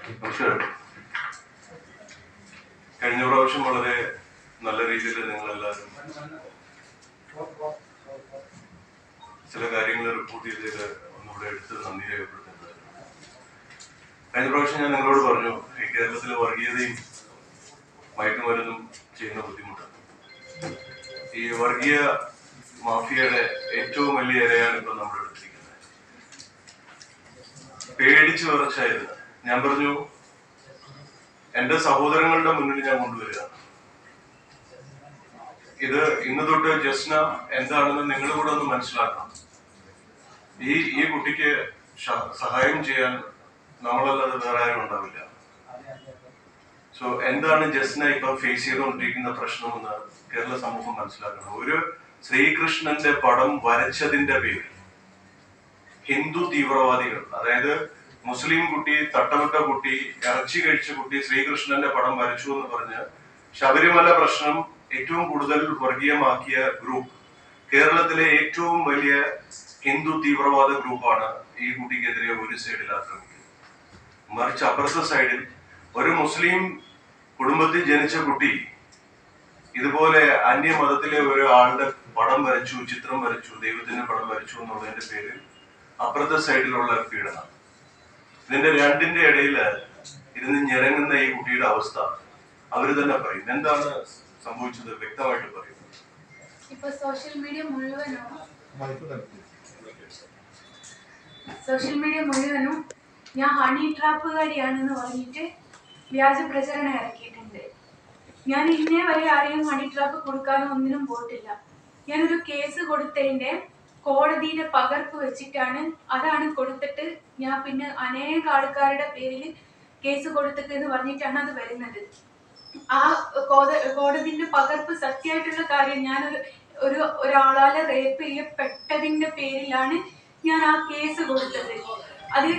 പക്ഷേ കഴിഞ്ഞ പ്രാവശ്യം വളരെ നല്ല രീതിയിൽ നിങ്ങളെല്ലാവരും ചില കാര്യങ്ങൾ റിപ്പോർട്ട് ചെയ്തതിൽ ഒന്നുകൂടെ എടുത്ത് നന്ദി രേഖപ്പെടുത്തുന്നത്. കഴിഞ്ഞ പ്രാവശ്യം ഞാൻ നിങ്ങളോട് പറഞ്ഞു ഈ കേരളത്തിലെ വർഗീയതയും മയക്കുമരുന്നും ചെയ്യുന്ന ബുദ്ധിമുട്ട്. ഈ വർഗീയ മാഫിയയുടെ ഏറ്റവും വലിയ ഇരയാണ് ഇപ്പൊ നമ്മൾ എടുത്തിരിക്കുന്നത്. പേടിച്ചു വിറച്ചായിരുന്നു. ഞാൻ പറഞ്ഞു എന്റെ സഹോദരങ്ങളുടെ മുന്നിൽ ഞാൻ കൊണ്ടുവരിക. ഇത് ഇന്ന് തൊട്ട് ജസ്ന എന്താണെന്ന് നിങ്ങൾ കൂടെ ഒന്ന് മനസ്സിലാക്കണം. ഈ കുട്ടിക്ക് സഹായം ചെയ്യാൻ നമ്മളല്ലാതെ വേറെ ആരും ഉണ്ടാവില്ല. സോ എന്താണ് ജസ്ന ഇപ്പൊ ഫേസ് ചെയ്തുകൊണ്ടിരിക്കുന്ന പ്രശ്നമെന്ന് കേരള സമൂഹം മനസ്സിലാക്കണം. ഒരു ശ്രീകൃഷ്ണന്റെ പടം വരച്ചതിന്റെ പേരിൽ ഹിന്ദു തീവ്രവാദികൾ, അതായത് മുസ്ലിം കുട്ടി, തട്ടമിട്ട കുട്ടി, ഇറച്ചി കഴിച്ച കുട്ടി ശ്രീകൃഷ്ണന്റെ പടം വരച്ചു എന്ന് പറഞ്ഞ് ശബരിമല പ്രശ്നം ഏറ്റവും കൂടുതൽ വർഗീയമാക്കിയ ഗ്രൂപ്പ്, കേരളത്തിലെ ഏറ്റവും വലിയ ഹിന്ദു തീവ്രവാദ ഗ്രൂപ്പാണ് ഈ കുട്ടിക്കെതിരെ ഒരു സൈഡിൽ ആക്രമിക്കുന്നത്. മറിച്ച് അപ്പുറത്തെ സൈഡിൽ ഒരു മുസ്ലിം കുടുംബത്തിൽ ജനിച്ച കുട്ടി ഇതുപോലെ അന്യമതത്തിലെ ഒരാളുടെ പടം വരച്ചു, ചിത്രം വരച്ചു, ദൈവത്തിന്റെ പടം വരച്ചു എന്നുള്ളതിന്റെ പേരിൽ അപ്പുറത്തെ സൈഡിലുള്ള പീഡനം. ഇതിന്റെ രണ്ടിന്റെ ഇടയിൽ ഇരുന്ന് ഞെരങ്ങുന്ന ഈ കുട്ടിയുടെ അവസ്ഥ അവര് തന്നെ പറയും. എന്താണ് സംഭവിച്ചത് വ്യക്തമായിട്ട് പറയും. ഇപ്പൊ സോഷ്യൽ മീഡിയ മുഴുവനും ഞാൻ ഹണി ട്രാപ്പുകാരിയാണെന്ന് പറഞ്ഞിട്ട് വ്യാജ പ്രചരണം ഇറക്കിയിട്ടുണ്ട്. ഞാൻ ഇന്നേ വരെ ആരെയും ഹണി ട്രാപ്പ് കൊടുക്കാനോ ഒന്നിനും പോയിട്ടില്ല. ഞാനൊരു കേസ് കൊടുത്തതിന്റെ കോടതിയുടെ പകർപ്പ് വെച്ചിട്ടാണ്, അതാണ് കൊടുത്തിട്ട് ഞാൻ പിന്നെ അനേക ആൾക്കാരുടെ പേരിൽ കേസ് കൊടുത്തിട്ടെന്ന് പറഞ്ഞിട്ടാണ് അത് വരുന്നത്. ആ കോടതിന്റെ പകർപ്പ് സത്യമായിട്ടുള്ള കാര്യം, ഞാൻ ഒരാളാലെ റേപ്പ് ചെയ്യപ്പെട്ടതിന്റെ പേരിലാണ് ഞാൻ ആ കേസ് കൊടുത്തത്. അത്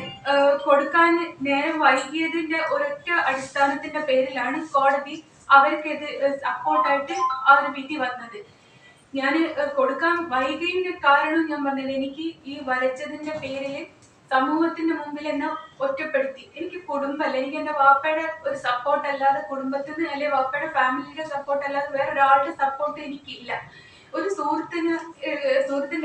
കൊടുക്കാൻ നേരം വൈകിയതിന്റെ ഒരൊറ്റ അടിസ്ഥാനത്തിന്റെ പേരിലാണ് കോടതി അവർക്കെത് സപ്പോർട്ടായിട്ട് ആ ഒരു വിധി വന്നത്. ഞാൻ കൊടുക്കാൻ വൈകിയതിന്റെ കാരണം ഞാൻ പറഞ്ഞത്, എനിക്ക് ഈ വരച്ചതിന്റെ പേരിൽ സമൂഹത്തിന്റെ മുമ്പിൽ എന്നെ ഒറ്റപ്പെടുത്തി. എനിക്ക് കുടുംബമല്ല, എനിക്ക് എന്റെ വാപ്പയുടെ ഒരു സപ്പോർട്ട് അല്ലാതെ, കുടുംബത്തിന് അല്ലെ വാപ്പയുടെ ഫാമിലിയുടെ സപ്പോർട്ട് അല്ലാതെ വേറൊരാളുടെ സപ്പോർട്ട് എനിക്കില്ല. ഒരു സുഹൃത്തിന്റെ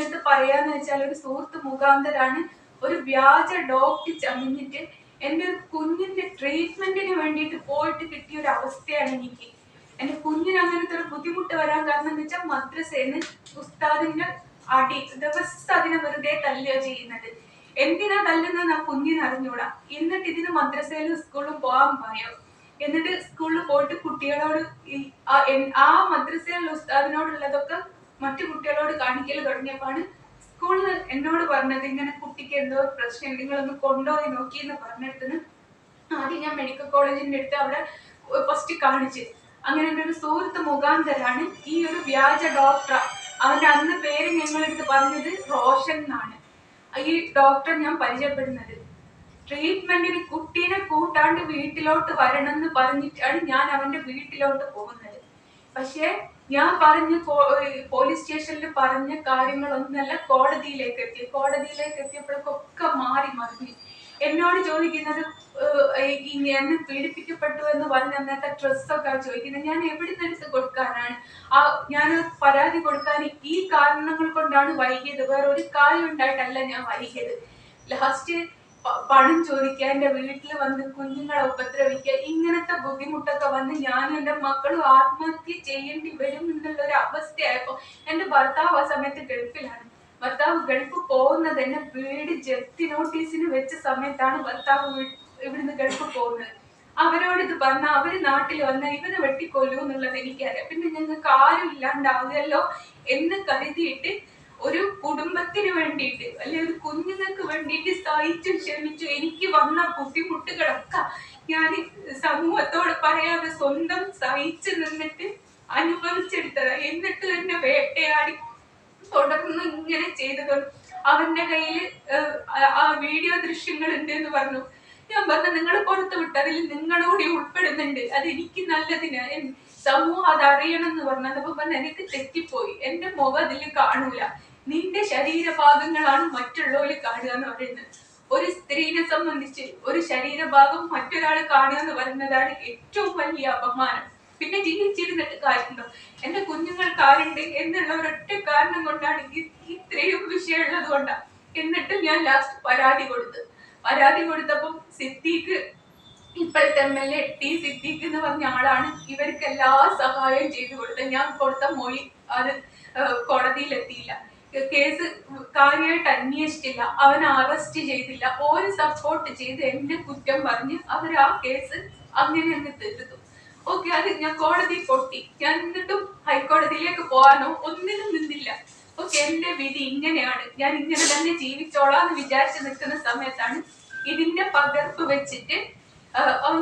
അടുത്ത് പറയാന്ന് വെച്ചാൽ, ഒരു സുഹൃത്ത് മുഖാന്തരാണ് ഒരു വ്യാജ ഡോക്ടർ ചമഞ്ഞിട്ട് എന്റെ ഒരു കുഞ്ഞിന്റെ ട്രീറ്റ്മെന്റിന് വേണ്ടിയിട്ട് പോയിട്ട് കിട്ടിയ ഒരു അവസ്ഥയാണ് എനിക്ക്. എന്റെ കുഞ്ഞിന് അങ്ങനത്തെ ഒരു ബുദ്ധിമുട്ട് വരാൻ കാരണം എന്ന് വെച്ചാൽ മദ്രസേന്ന് ഉസ്താദിന്റെ അടി, ദിവസം അതിനെ വെറുതെ തല്ലുക ചെയ്യുന്നത്. എന്തിനാ തല്ലുന്നത് ആ കുഞ്ഞിന് അറിഞ്ഞൂടാ. എന്നിട്ട് ഇതിന് മദ്രസയിലും സ്കൂളിലും പോകാൻ പോയോ, എന്നിട്ട് സ്കൂളിൽ പോയിട്ട് കുട്ടികളോട് ആ മദ്രസയിലുള്ള ഉസ്താദിനോടുള്ളതൊക്കെ മറ്റു കുട്ടികളോട് കാണിക്കൽ തുടങ്ങിയപ്പോഴാണ് സ്കൂളിൽ എന്നോട് പറഞ്ഞത്, ഇങ്ങനെ കുട്ടിക്ക് എന്തോ പ്രശ്നം, നിങ്ങളൊന്ന് കൊണ്ടുപോയി നോക്കി എന്ന് പറഞ്ഞിട്ട് ആദ്യം ഞാൻ മെഡിക്കൽ കോളേജിന്റെ അടുത്ത് അവിടെ ഫസ്റ്റ് കാണിച്ച്. അങ്ങനെ എൻ്റെ ഒരു സുഹൃത്ത് മുഖാന്തരാണ് ഈ ഒരു വ്യാജ ഡോക്ടർ, അവന്റെ അന്ന് പേര് ഞങ്ങളെടുത്ത് പറഞ്ഞത് റോഷൻ എന്നാണ്, ഈ ഡോക്ടർ ഞാൻ പരിചയപ്പെടുന്നത്. ട്രീറ്റ്മെന്റിന് കുട്ടീനെ കൂട്ടാണ്ട് വീട്ടിലോട്ട് വരണം എന്ന് പറഞ്ഞിട്ടാണ് ഞാൻ അവന്റെ വീട്ടിലോട്ട് പോകുന്നത്. പക്ഷെ ഞാൻ പറഞ്ഞ പോലീസ് സ്റ്റേഷനിൽ പറഞ്ഞ കാര്യങ്ങളൊന്നല്ല കോടതിയിലേക്ക് എത്തി. കോടതിയിലേക്ക് എത്തിയപ്പോഴൊക്കെ മാറി മറിഞ്ഞു. എന്നോട് ചോദിക്കുന്നത്, എന്നെ പീഡിപ്പിക്കപ്പെട്ടു എന്ന് പറഞ്ഞ അന്നത്തെ ഡ്രസ്സൊക്കെ ചോദിക്കുന്നത്. ഞാൻ എവിടെ നിന്ന് എടുത്ത് കൊടുക്കാനാണ്? ഞാൻ പരാതി കൊടുക്കാൻ ഈ കാരണങ്ങൾ കൊണ്ടാണ് വൈകിയത്, വേറെ ഒരു കാര്യം ഉണ്ടായിട്ടല്ല ഞാൻ വൈകിയത്. ലാസ്റ്റ് പണം ചോദിക്കുക, എന്റെ വീട്ടിൽ വന്ന് കുഞ്ഞുങ്ങളെ ഉപദ്രവിക്കുക, ഇങ്ങനത്തെ ബുദ്ധിമുട്ടൊക്കെ വന്ന് ഞാനും എന്റെ മക്കളും ആത്മഹത്യ ചെയ്യേണ്ടി വരും എന്നുള്ളൊരു അവസ്ഥയായപ്പോ, എന്റെ ഭർത്താവ് ആ സമയത്ത് ഗൾഫിലാണ്. ഭർത്താവ് ഗൾഫ് പോകുന്നത് തന്നെ വീട് ജപ്തി നോട്ടീസിന് വെച്ച സമയത്താണ് ഭർത്താവ് ഇവിടുന്ന് ഗൾഫ് പോകുന്നത്. അവരോട് ഇത് പറഞ്ഞ അവര് നാട്ടിൽ വന്ന ഇവനെ വെട്ടിക്കൊല്ലൂ എന്നുള്ളത് എനിക്കറിയാം. പിന്നെ ഞങ്ങൾക്ക് ആരും ഇല്ലാണ്ടാവുകയല്ലോ എന്ന് കരുതിയിട്ട് ഒരു കുടുംബത്തിന് വേണ്ടിയിട്ട് അല്ലെ ഒരു കുഞ്ഞുങ്ങൾക്ക് വേണ്ടിയിട്ട് സഹിച്ചു ക്ഷമിച്ചു എനിക്ക് വന്ന ബുദ്ധിമുട്ടുകളൊക്കെ ഞാൻ സമൂഹത്തോട് പറയാതെ സ്വന്തം സഹിച്ചു നിന്നിട്ട് അനുഭവിച്ചെടുത്തതാ. എന്നിട്ട് എന്നെ വേട്ടയാടി തുടർന്ന് ഇങ്ങനെ ചെയ്തതുകൊണ്ട് അവന്റെ കയ്യില് ആ വീഡിയോ ദൃശ്യങ്ങൾ ഉണ്ട് എന്ന് പറഞ്ഞു. ഞാൻ പറഞ്ഞു, നിങ്ങൾ പുറത്തു വിട്ട് അതിൽ നിങ്ങളൂടി ഉൾപ്പെടുന്നുണ്ട്, അത് എനിക്ക് നല്ലതിന്, സമൂഹം അത് അറിയണം എന്ന് പറഞ്ഞത്. അപ്പൊ പറഞ്ഞു, എനിക്ക് തെറ്റിപ്പോയി, എന്റെ മുഖം അതിൽ കാണൂല, നിന്റെ ശരീരഭാഗങ്ങളാണ് മറ്റുള്ളവര് കാണുക എന്ന് പറയുന്നത്. ഒരു സ്ത്രീനെ സംബന്ധിച്ച് ഒരു ശരീരഭാഗം മറ്റൊരാൾ കാണുക എന്ന് പറയുന്നതാണ് ഏറ്റവും വലിയ അപമാനം. പിന്നെ ജീവിച്ചിരുന്നിട്ട് കാര്യമുണ്ടോ? എന്റെ കുഞ്ഞുങ്ങൾക്ക് ആരുണ്ട് എന്നുള്ള ഒരൊറ്റ കാരണം കൊണ്ടാണ് ഇത്രയും വിഷയമുള്ളത് കൊണ്ടാണ്. എന്നിട്ട് ഞാൻ ലാസ്റ്റ് പരാതി കൊടുത്തപ്പം സിദ്ദീഖ്, ഇപ്പോഴത്തെ MLA ടി സിദ്ദീഖ് എന്ന് പറഞ്ഞ ആളാണ് ഇവർക്ക് എല്ലാ സഹായവും ചെയ്തു കൊടുത്തത്. ഞാൻ കൊടുത്ത മൊഴി അത് കോടതിയിലെത്തിയില്ല, കേസ് കാര്യമായിട്ട് അന്വേഷിച്ചില്ല, അവനെ അറസ്റ്റ് ചെയ്തില്ല, ഒരു സപ്പോർട്ട് ചെയ്ത് എന്നെ കുറ്റം പറഞ്ഞ് അവർ ആ കേസ് അങ്ങനെ അങ്ങ് തീർത്തു. ഓക്കെ, അത് ഞാൻ കോടതി പൊട്ടി. ഞാൻ എന്നിട്ടും ഹൈക്കോടതിയിലേക്ക് പോകാനോ ഒന്നിനും നിന്നില്ല. ഓക്കെ, എന്റെ വിധി ഇങ്ങനെയാണ്, ഞാൻ ഇങ്ങനെ തന്നെ ജീവിച്ചോളാന്ന് വിചാരിച്ച് നിൽക്കുന്ന സമയത്താണ് ഇതിന്റെ പകർപ്പ് വെച്ചിട്ട് അവൻ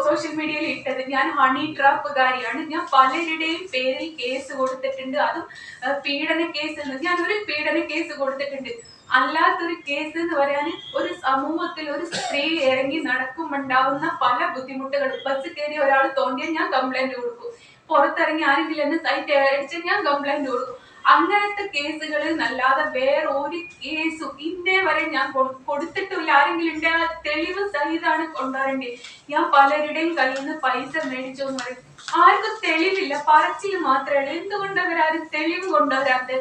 സോഷ്യൽ മീഡിയയിൽ ഇട്ടത്. ഞാൻ ഹണി ട്രാപ്പുകാരിയാണ്, ഞാൻ പലരുടെയും പേരിൽ കേസ് കൊടുത്തിട്ടുണ്ട്, അതും പീഡന കേസ്. ഞാൻ ഒരു പീഡന കേസ് കൊടുത്തിട്ടുണ്ട്. അല്ലാത്തൊരു കേസ് എന്ന് പറയാൻ ഒരു സമൂഹത്തിൽ ഒരു സ്ത്രീ ഇറങ്ങി നടക്കുമ്പോണ്ടാവുന്ന പല ബുദ്ധിമുട്ടുകളും. ബസ് കയറി ഒരാൾ തോന്നിയാൽ ഞാൻ കംപ്ലൈന്റ് കൊടുക്കും, പുറത്തിറങ്ങി ആരെങ്കിലും എന്നെ സൈറ്റ് അടിച്ചാൽ ഞാൻ കംപ്ലൈന്റ് കൊടുക്കും. അങ്ങനത്തെ കേസുകൾ എന്നല്ലാതെ വേറെ ഒരു കേസും ഇന്നേ വരെ ഞാൻ കൊടുത്തിട്ടില്ല. ആരെങ്കിലും ഉണ്ട് ആ തെളിവ് സഹിതാണ് കൊണ്ടുവരേണ്ടത്. ഞാൻ പലരുടെയും കയ്യിൽ നിന്ന് പൈസ മേടിച്ചു എന്ന് പറയും, ആർക്കും തെളിവില്ല, പറച്ചിൽ മാത്രമേ ഉള്ളൂ. എന്തുകൊണ്ട് അവരാരും തെളിവ് കൊണ്ടുവരാത്ത?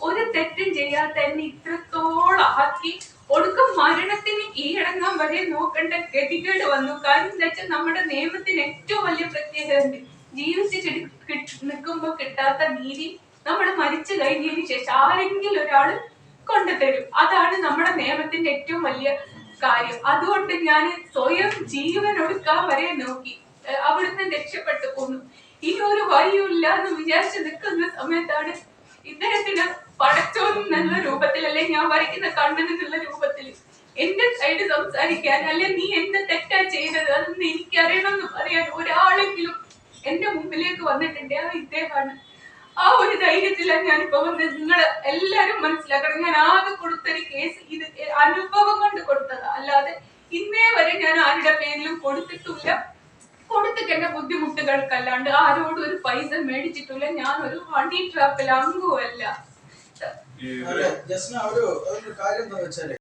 ഒരു തെറ്റും ചെയ്യാത്ത എന്നെ ഇത്രത്തോളം ആക്കി ഒടുക്കം മരണത്തിന് കീഴടങ്ങാൻ വരെ നോക്കേണ്ട ഗതികേട് വന്നു. കാര്യം എന്താ വെച്ചാൽ നമ്മുടെ നിയമത്തിന് ഏറ്റവും വലിയ പ്രത്യേകത ഉണ്ട്. ജീവിച്ച് നിൽക്കുമ്പോൾ കിട്ടാത്ത നീതി നമ്മൾ മരിച്ചു കഴിഞ്ഞതിന് ശേഷം ആരെങ്കിലും ഒരാള് കൊണ്ടുതരും. അതാണ് നമ്മുടെ നിയമത്തിന്റെ ഏറ്റവും വലിയ കാര്യം. അതുകൊണ്ട് ഞാൻ സ്വയം ജീവൻ ഒടുക്കാൻ വരെ നോക്കി, അവിടുന്ന് രക്ഷപ്പെട്ടു പോന്നു. ഇനി ഒരു വഴിയില്ല എന്ന് വിചാരിച്ച് നിൽക്കുന്ന സമയത്താണ് ഇദ്ദേഹത്തിന് പടച്ചോൻ എന്നുള്ള രൂപത്തിൽ, അല്ലെ ഞാൻ വരയ്ക്കുന്ന കണ്ണൻ എന്നുള്ള രൂപത്തിൽ എന്റെ സൈഡ് സംസാരിക്കാൻ, അല്ലെ നീ എന്ത് തെറ്റാ ചെയ്തത് അതൊന്നും എനിക്കറിയണമെന്ന് പറയാൻ ഒരാളെങ്കിലും എന്റെ മുമ്പിലേക്ക് വന്നിട്ടുണ്ട്. ആ ഇദ്ദേഹമാണ്. ആ ഒരു ധൈര്യത്തിലാണ് ഞാനിപ്പോ വന്നത്. നിങ്ങൾ എല്ലാരും മനസ്സിലാക്കണം, ഞാൻ ആകെ കൊടുത്തൊരു കേസ് ഇത് അനുഭവം കൊണ്ട് കൊടുത്തതാ, അല്ലാതെ ഇന്നേ വരെ ഞാൻ ആരുടെ പേരിലും കൊടുത്തിട്ടില്ല. കൊടുത്തിട്ട് ബുദ്ധിമുട്ടുകൾക്കല്ലാണ്ട് ആരോടും ഒരു പൈസ മേടിച്ചിട്ടില്ല. ഞാൻ ഒരു ഹണി ട്രാപ്പിൽ അംഗവുമല്ല. ജസ്ന, ഒരു കാര്യം എന്താ വെച്ചാല്